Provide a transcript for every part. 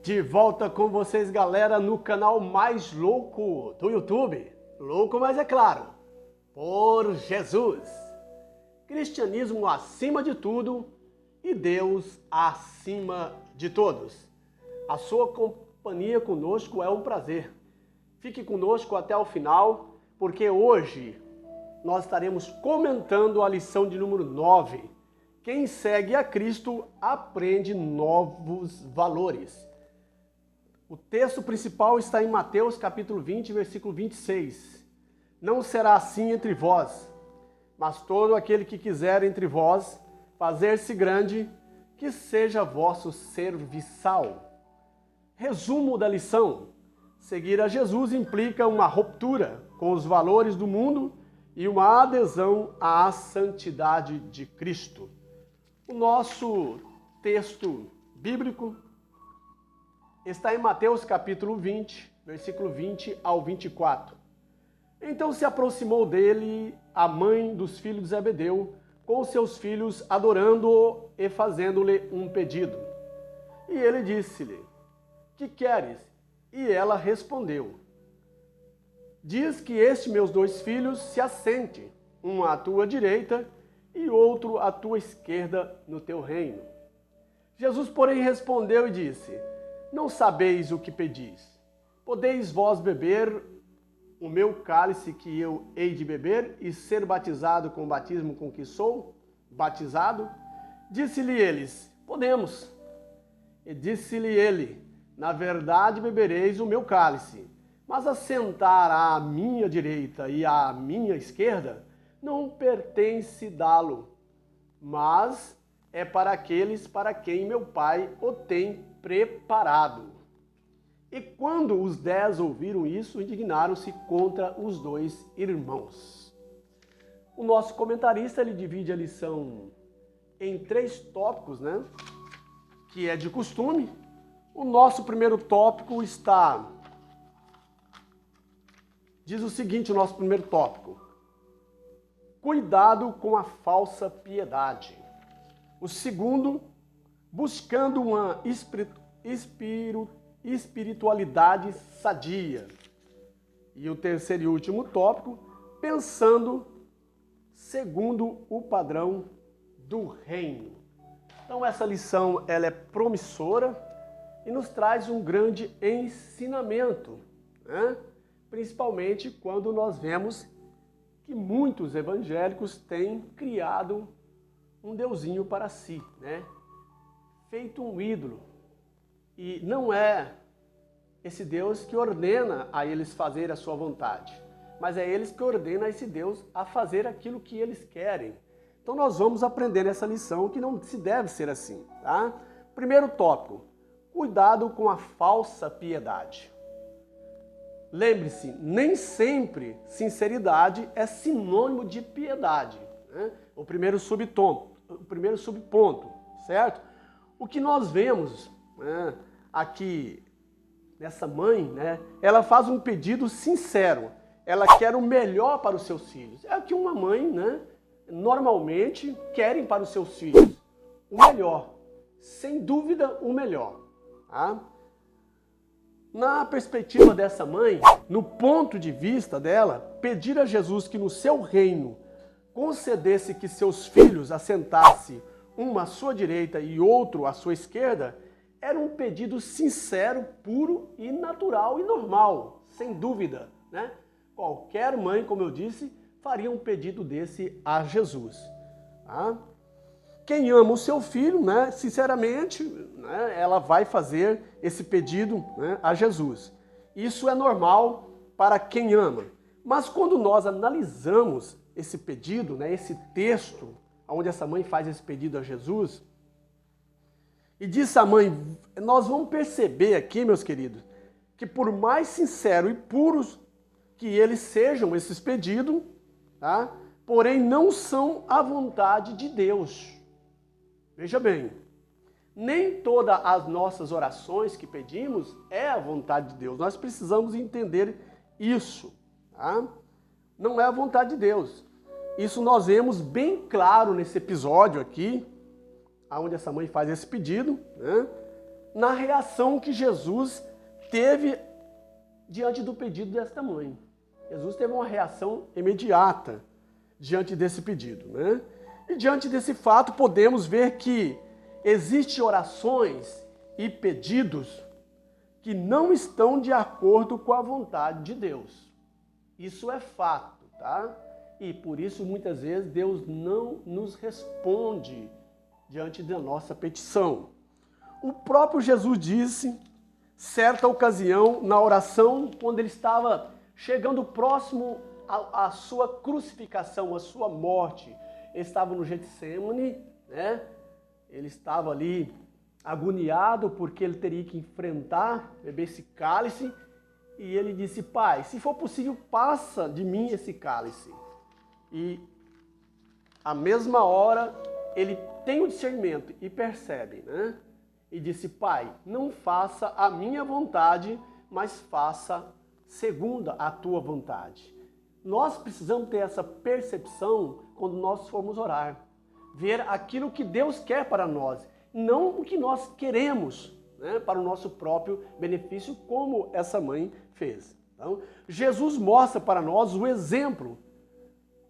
De volta com vocês, galera, no canal mais louco do YouTube. Louco, mas é claro, por Jesus. Cristianismo acima de tudo e Deus acima de todos. A sua companhia conosco é um prazer. Fique conosco até o final, porque hoje nós estaremos comentando a lição de número 9. Quem segue a Cristo aprende novos valores. O texto principal está em Mateus capítulo 20, versículo 26. Não será assim entre vós, mas todo aquele que quiser entre vós fazer-se grande, que seja vosso serviçal. Resumo da lição: seguir a Jesus implica uma ruptura com os valores do mundo e uma adesão à santidade de Cristo. O nosso texto bíblico está em Mateus capítulo 20, versículo 20 ao 24. Então se aproximou dele a mãe dos filhos de Zebedeu, com seus filhos, adorando-o e fazendo-lhe um pedido. E ele disse-lhe: que queres? E ela respondeu: diz que estes meus dois filhos se assente, um à tua direita e outro à tua esquerda no teu reino. Jesus, porém, respondeu e disse: não sabeis o que pedis. Podeis vós beber o meu cálice que eu hei de beber e ser batizado com o batismo com que sou batizado? Disse-lhe eles: podemos. E disse-lhe ele: na verdade bebereis o meu cálice, mas assentar à minha direita e à minha esquerda não pertence dá-lo, mas é para aqueles para quem meu Pai o tem preparado. E quando os 10 ouviram isso, indignaram-se contra os dois irmãos. O nosso comentarista ele divide a lição em 3 tópicos, né? Que é de costume. O nosso primeiro tópico diz o seguinte, o nosso primeiro tópico: cuidado com a falsa piedade. O segundo, buscando uma espiritualidade sadia. E o terceiro e último tópico, pensando segundo o padrão do reino. Então essa lição ela é promissora e nos traz um grande ensinamento, né? Principalmente quando nós vemos que muitos evangélicos têm criado um deusinho para si, né? Feito um ídolo. E não é esse Deus que ordena a eles fazer a sua vontade, mas é eles que ordenam a esse Deus a fazer aquilo que eles querem. Então nós vamos aprender nessa lição que não se deve ser assim, tá? Primeiro tópico: cuidado com a falsa piedade. Lembre-se, nem sempre sinceridade é sinônimo de piedade, né? O primeiro subponto, certo? O que nós vemos, né, aqui nessa mãe, né, ela faz um pedido sincero. Ela quer o melhor para os seus filhos. É o que uma mãe, né, normalmente querem para os seus filhos. O melhor. Sem dúvida, o melhor. Tá? Na perspectiva dessa mãe, no ponto de vista dela, pedir a Jesus que no seu reino concedesse que seus filhos assentassem um à sua direita e outro à sua esquerda, era um pedido sincero, puro e natural e normal, sem dúvida, né? Qualquer mãe, como eu disse, faria um pedido desse a Jesus. Tá? Quem ama o seu filho, né, sinceramente, né, ela vai fazer esse pedido, né, a Jesus. Isso é normal para quem ama. Mas quando nós analisamos esse pedido, né, esse texto, onde essa mãe faz esse pedido a Jesus, e diz a mãe, nós vamos perceber aqui, meus queridos, que por mais sincero e puros que eles sejam, esses pedidos, tá? Porém não são a vontade de Deus. Veja bem, nem todas as nossas orações que pedimos é a vontade de Deus. Nós precisamos entender isso, tá? Não é a vontade de Deus. Isso nós vemos bem claro nesse episódio aqui, onde essa mãe faz esse pedido, né? na reação que Jesus teve diante do pedido desta mãe. Jesus teve uma reação imediata diante desse pedido, né? E diante desse fato podemos ver que existem orações e pedidos que não estão de acordo com a vontade de Deus. Isso é fato, tá? E por isso muitas vezes Deus não nos responde diante da nossa petição. O próprio Jesus disse, certa ocasião, na oração, quando ele estava chegando próximo à sua crucificação, à sua morte, ele estava no Getsemane, né? Ele estava ali agoniado porque ele teria que enfrentar, beber esse cálice, e ele disse: Pai, se for possível, passa de mim esse cálice. E à mesma hora ele tem o discernimento e percebe, né? E disse: Pai, não faça a minha vontade, mas faça segundo a tua vontade. Nós precisamos ter essa percepção quando nós formos orar. Ver aquilo que Deus quer para nós, não o que nós queremos, né, para o nosso próprio benefício, como essa mãe fez. Então, Jesus mostra para nós o exemplo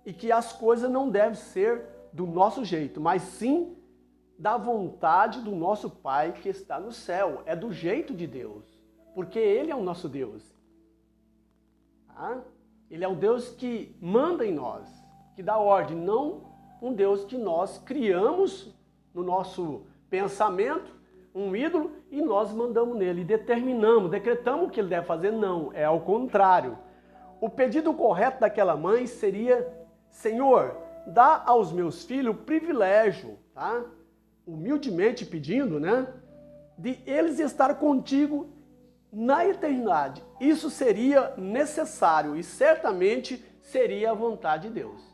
e que as coisas não devem ser do nosso jeito, mas sim da vontade do nosso Pai que está no céu. É do jeito de Deus, porque Ele é o nosso Deus. Tá? Ele é o Deus que manda em nós, que dá ordem, não um Deus que nós criamos no nosso pensamento, um ídolo, e nós mandamos nele, determinamos, decretamos o que ele deve fazer. Não, é ao contrário. O pedido correto daquela mãe seria: Senhor, dá aos meus filhos o privilégio, tá? Humildemente pedindo, né? De eles estar contigo na eternidade. Isso seria necessário e certamente seria a vontade de Deus.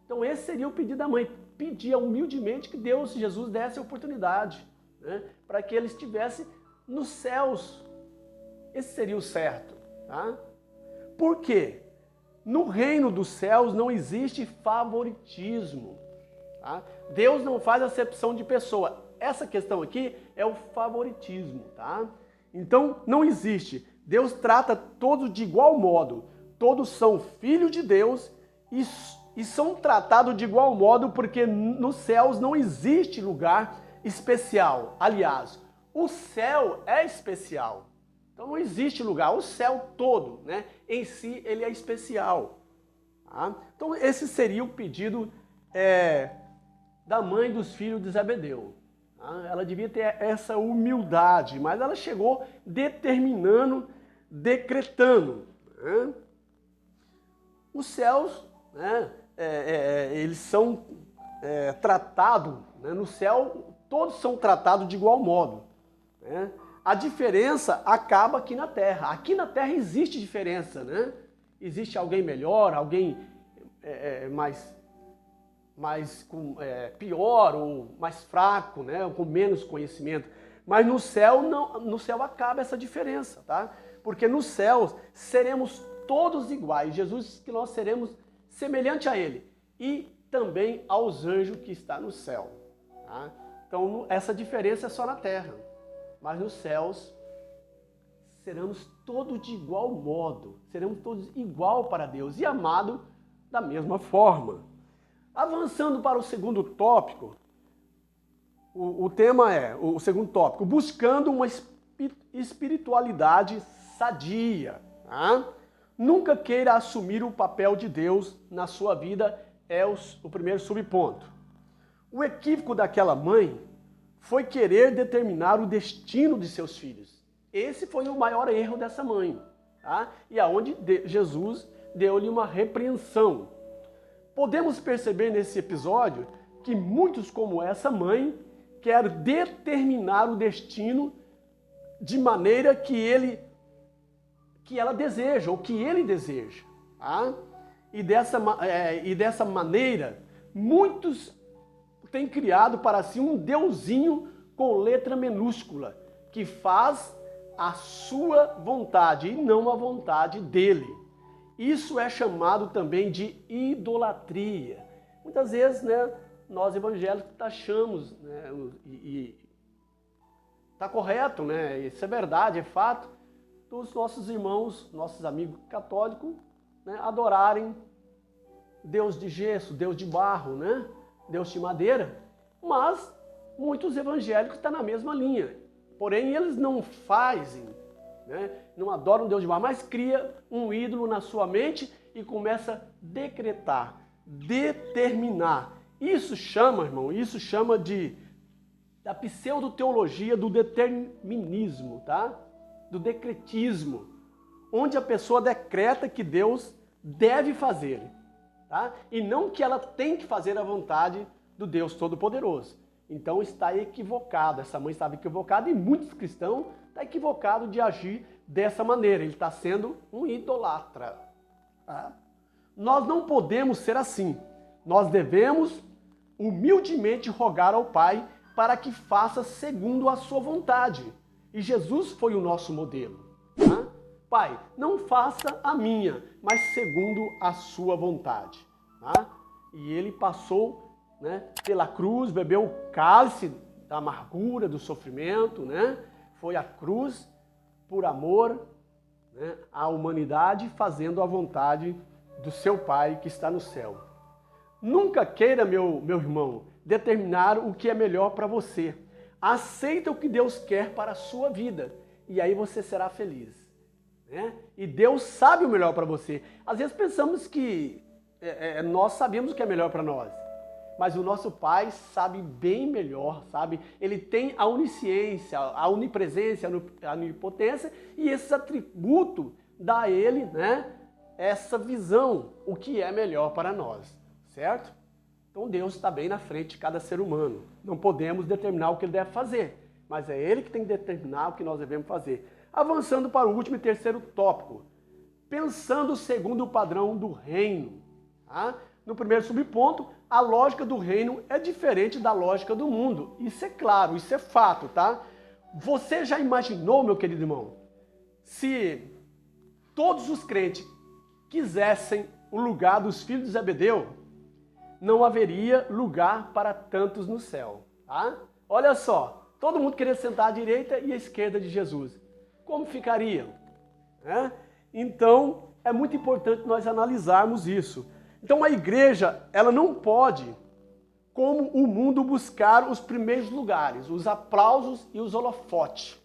Então esse seria o pedido da mãe. Pedia humildemente que Deus, Jesus, desse a oportunidade, né? Para que ele estivesse nos céus. Esse seria o certo, tá? Por quê? No reino dos céus não existe favoritismo. Tá? Deus não faz acepção de pessoa. Essa questão aqui é o favoritismo. Tá? Então não existe. Deus trata todos de igual modo. Todos são filhos de Deus e são tratados de igual modo, porque nos céus não existe lugar especial. Aliás, o céu é especial. Então não existe lugar, o céu todo, né, em si, ele é especial. Tá? Então esse seria o pedido da mãe dos filhos de Zebedeu. Tá? Ela devia ter essa humildade, mas ela chegou determinando, decretando. Né? Os céus, né, eles são tratados, né, no céu todos são tratados de igual modo. Né? A diferença acaba aqui na Terra. Aqui na Terra existe diferença, né? Existe alguém melhor, alguém pior ou mais fraco, né? Ou com menos conhecimento. Mas no céu não, no céu acaba essa diferença, tá? Porque no céu seremos todos iguais. Jesus disse que nós seremos semelhante a Ele e também aos anjos que está no céu. Tá? Então essa diferença é só na Terra. Mas nos céus, seremos todos de igual modo, seremos todos igual para Deus e amados da mesma forma. Avançando para o segundo tópico, o tema é, o segundo tópico, buscando uma espiritualidade sadia. Tá? Nunca queira assumir o papel de Deus na sua vida, é o primeiro subponto. O equívoco daquela mãe foi querer determinar o destino de seus filhos. Esse foi o maior erro dessa mãe. Tá? E aonde Jesus deu-lhe uma repreensão. Podemos perceber nesse episódio que muitos como essa mãe querem determinar o destino de maneira que ela deseja, ou que ele deseja. Tá? E dessa maneira, muitos tem criado para si um deusinho com letra minúscula, que faz a sua vontade e não a vontade dele. Isso é chamado também de idolatria. Muitas vezes, né, nós evangélicos taxamos, né, Está correto, né? Isso é verdade, é fato, dos nossos irmãos, nossos amigos católicos, né, adorarem Deus de gesso, Deus de barro, né? Deus de madeira. Mas muitos evangélicos estão na mesma linha. Porém, eles não fazem, né? Não adoram Deus de barro, mas cria um ídolo na sua mente e começa a decretar, determinar. Isso chama, irmão, da pseudo-teologia do determinismo, tá? Do decretismo, onde a pessoa decreta que Deus deve fazer, tá? E não que ela tem que fazer a vontade do Deus Todo-Poderoso. Então está equivocado, essa mãe estava equivocada e muitos cristãos estão equivocados de agir dessa maneira. Ele está sendo um idolatra. Tá? Nós não podemos ser assim. Nós devemos humildemente rogar ao Pai para que faça segundo a sua vontade. E Jesus foi o nosso modelo. Tá? Pai, não faça a minha, mas segundo a sua vontade. Tá? E ele passou, né, pela cruz, bebeu o cálice da amargura, do sofrimento, né? Foi à cruz por amor, né, à humanidade, fazendo a vontade do seu Pai que está no céu. Nunca queira, meu irmão, determinar o que é melhor para você. Aceita o que Deus quer para a sua vida e aí você será feliz. Né? E Deus sabe o melhor para você. Às vezes pensamos que nós sabemos o que é melhor para nós, mas o nosso Pai sabe bem melhor, sabe? Ele tem a onisciência, a onipresença, a onipotência e esse atributo dá a ele, né, essa visão, o que é melhor para nós, certo? Então Deus está bem na frente de cada ser humano. Não podemos determinar o que ele deve fazer, mas é ele que tem que determinar o que nós devemos fazer. Avançando para o último e terceiro tópico, pensando segundo o padrão do reino. Tá? No primeiro subponto, a lógica do reino é diferente da lógica do mundo. Isso é claro, isso é fato, tá? Você já imaginou, meu querido irmão, se todos os crentes quisessem o lugar dos filhos de Zebedeu, não haveria lugar para tantos no céu, tá? Olha só, todo mundo queria sentar à direita e à esquerda de Jesus. Como ficariam? Né? Então, é muito importante nós analisarmos isso. Então, a igreja, ela não pode, como o mundo, buscar os primeiros lugares, os aplausos e os holofotes.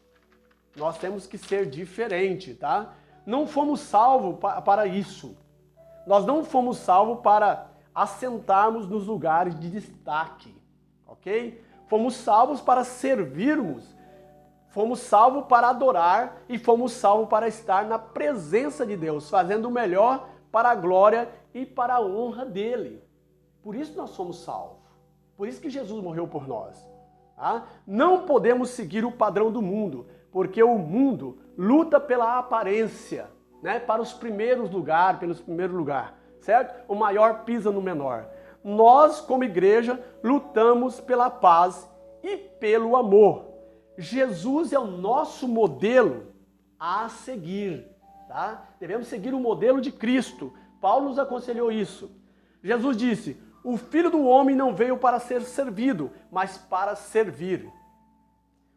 Nós temos que ser diferente, tá? Não fomos salvos para isso. Nós não fomos salvos para assentarmos nos lugares de destaque, ok? Fomos salvos para servirmos, fomos salvos para adorar e fomos salvos para estar na presença de Deus, fazendo o melhor para a glória e para a honra dele. Por isso nós somos salvos. Por isso que Jesus morreu por nós. Tá? Não podemos seguir o padrão do mundo, porque o mundo luta pela aparência, né? Para os primeiros lugares, pelos primeiros lugares, certo? O maior pisa no menor. Nós, como igreja, lutamos pela paz e pelo amor. Jesus é o nosso modelo a seguir, tá? Devemos seguir o modelo de Cristo. Paulo nos aconselhou isso. Jesus disse: o Filho do Homem não veio para ser servido, mas para servir.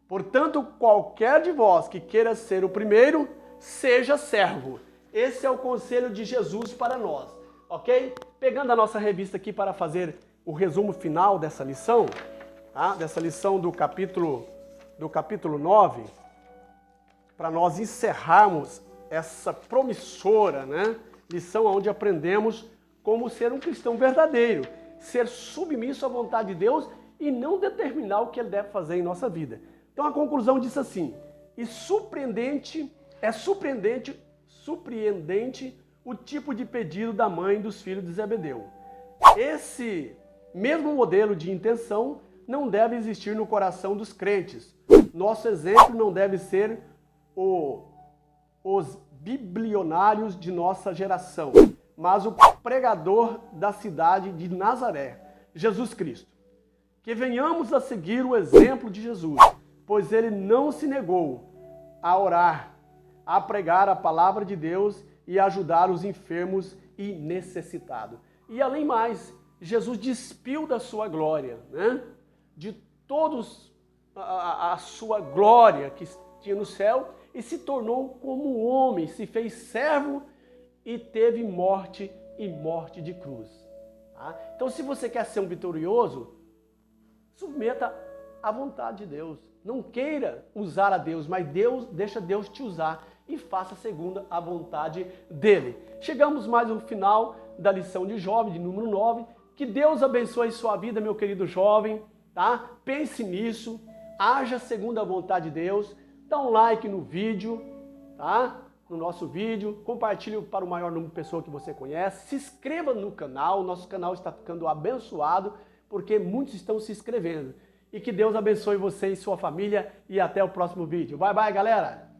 Portanto, qualquer de vós que queira ser o primeiro, seja servo. Esse é o conselho de Jesus para nós, ok? Pegando a nossa revista aqui para fazer o resumo final dessa lição, tá? Dessa lição do capítulo 9, para nós encerrarmos essa promissora, né, lição onde aprendemos como ser um cristão verdadeiro, ser submisso à vontade de Deus e não determinar o que Ele deve fazer em nossa vida. Então a conclusão diz assim: surpreendente o tipo de pedido da mãe dos filhos de Zebedeu. Esse mesmo modelo de intenção não deve existir no coração dos crentes. Nosso exemplo não deve ser os biblionários de nossa geração, mas o pregador da cidade de Nazaré, Jesus Cristo. Que venhamos a seguir o exemplo de Jesus, pois ele não se negou a orar, a pregar a palavra de Deus e a ajudar os enfermos e necessitados. E além mais, Jesus despiu da sua glória, né? De todos a sua glória que tinha no céu e se tornou como homem, se fez servo e teve morte e morte de cruz. Tá? Então, se você quer ser um vitorioso, submeta à vontade de Deus. Não queira usar a Deus, mas deixa Deus te usar e faça segundo a vontade dele. Chegamos mais ao final da lição de jovem, de número 9. Que Deus abençoe sua vida, meu querido jovem, tá? Pense nisso, haja segundo a vontade de Deus, dá um like no vídeo, tá? No nosso vídeo, compartilhe para o maior número de pessoas que você conhece, se inscreva no canal, nosso canal está ficando abençoado, porque muitos estão se inscrevendo. E que Deus abençoe você e sua família e até o próximo vídeo. Bye, bye, galera!